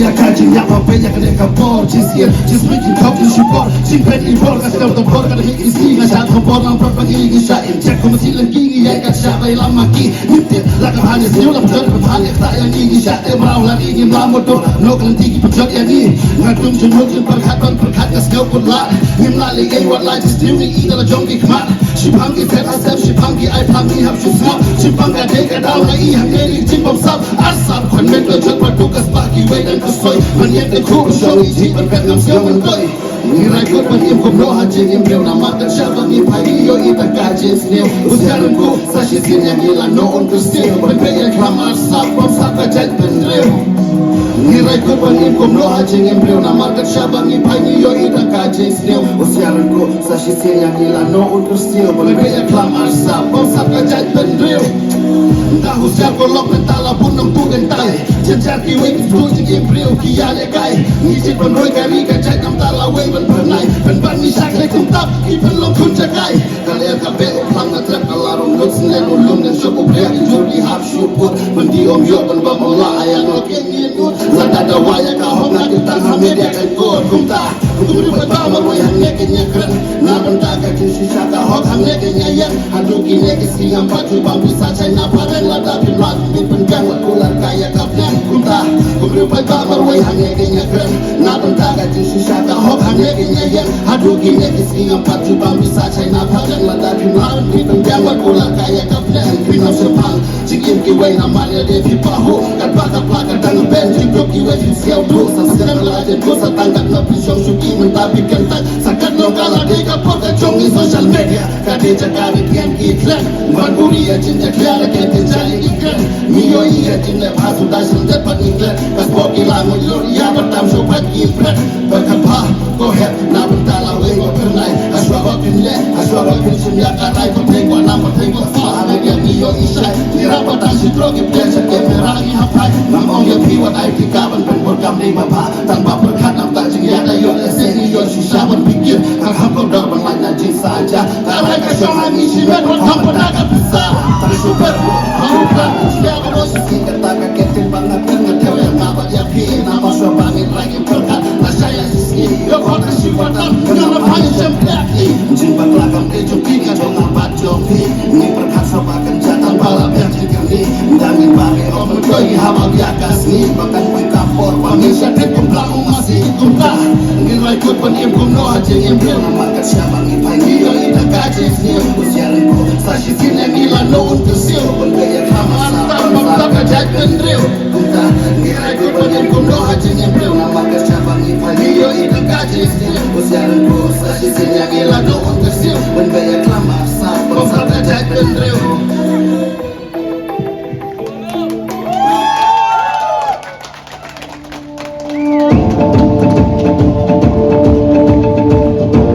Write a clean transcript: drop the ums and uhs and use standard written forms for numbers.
อยากการจริงอยากมาเป็นอยากกันเด็กกับบอลจีเซียนจีสไม่กินข้าวกินชิบอลชิมเป็นอีบอลกันเดิมตัวบอลกันให้อีซี่กันชาตัวบอลลำพัดบางอีกิชาอินแจ็คคอมมาซีลังกี้ใหญ่กันชาไปลำมากี้นิดเดียวลักกับฮันเสียวลำเดินกับฮันเล็กตายอย่างนี้กิชาเต็มเราลันอีกิมลาหมดตัวโลกลันที่กิบจดอย่างนี้งานตุ้มจนหัวจนประคัดต้นประคัดกับสเกลกุลาหิมลาเลยไอ้วัดลายที่สติวนี่อีนั่นละจงกิขมาชิพังกิเฟรอาเซฟชิพังกิไอพังกิฮับชุดสมอชิพังกันเด็กกันดาวละอีหังเอลิจิบผมซับอาซับคนเม็ดเลยจดประตูกับสปาร์กิเวดันก็สวยมันยังเป็นคู่โชว์อีทีมันเป็นน้ำเสียวมันด้วยมีไรคนมันยิ่งผมโลหะจริงยิ่งเร็วน้ำมันแต่ชาบังยิ่งพายุโยอีตากาเจนสเนียวอุตส่าห์กูซาชิซินยังยิ่งละโนอนก็สติลมันเป็นยังคลามาซับผมซับกระจายเป็นเร็วมีไรคนมันยิ่งผมโลหะจริงยิ่งเร็วน้ำมันแต่ชาบังยิ่งพายุโยอีตากาเจนสเนียวอุตส่าห์กูซาชิซินยังยิ่งละโนอนก็สติลมันเป็นยังคลามาซับผมซับกระจายเป็นเร็วTahu siapa lok mentala punong tugan tay Janjar kiwe kitu jengim priu kiale kai Ngisi penroi kari kacai nam tala wei ban pernai Ban ban misak le kumtap ipan long kun jagai Kalian kape oplang na trap alarong Nut senen ulum dan syok obriak Ijur di hap syupur Bendi om yuk ban bamola ayang lok yang nyinut Lata da waya kahong na ditang hamedia kan kod kumta Kuturi pertama roi hangnya kenyekren Na benta kakin sisa kahok hangnya kenyayan Haduki nekis singang batu bambu sacai napadan lada pilat di penjang ular kaya kapnya kunta kubri pai kamar wai hanya kenya keren na benta kakin sisa kahok hangnya kenyayan Haduki nekis singang batu bambu sacai napadan lada pilat di penjang ular kaya kapnya Pinam sepang cikin kiwai namanya Devi Paho kat baka plaka dan ben jibrok kiwai siau dosa sedang lajen dosa tangkap na pisong suki mentapi kentak sakat no kala deka poka congi social media kade jakari kian iklan Banguri ya cinta kiara kete jali iklan Mio iya cinta pasu dasan depan iklan Kas poki lango lori ya bertam sobat iklan Berkapa kohet na bentala wengo kernai Aswa wakin le aswa wakin sumya karai Potengwa nama tengwa fa Media mio isai Nirapa tasi drogi biasa kemerangi hapai Namong ya piwat ai pikaban Ben borgam di mapa Tanpa berkat nam tak jingya dayon eseni yon susah berpikir Kang haplo darban lain najin saja Karai kasyongan isi medot hampa naga bisa Tak super Harukan Siapa dosis tingkat tak kagetin banget Dengan dewa yang ngabat ya pi Nama suabangin lagi berkat Nah saya sisi Yo kota sifatan Kenapa hanya sempiaki Jimbat lakam kejong tiga Dong ngabat jopi Ini berkat sobakan jatan balap yang jikani Dangin bagi om doi hawa biakas ni Bahkan kui kapor Pamisya trip kumpulang masih kumpulang Nilai kut peniem kumno Hajeng yang bel Nama kat siapa ngipai Nio ita kaje Nio usiarin ko Sashi sini nila no untuk siu Berbaya kamar Tanpa kajat kendriu Kumta nilai kut peniem kumno Hajeng yang bel Nama kat siapa ngipai Nio ita kaje Nio usiarin ko Sashi sini nila no untuk siu Berbaya kamar Tanpa kajat kendriu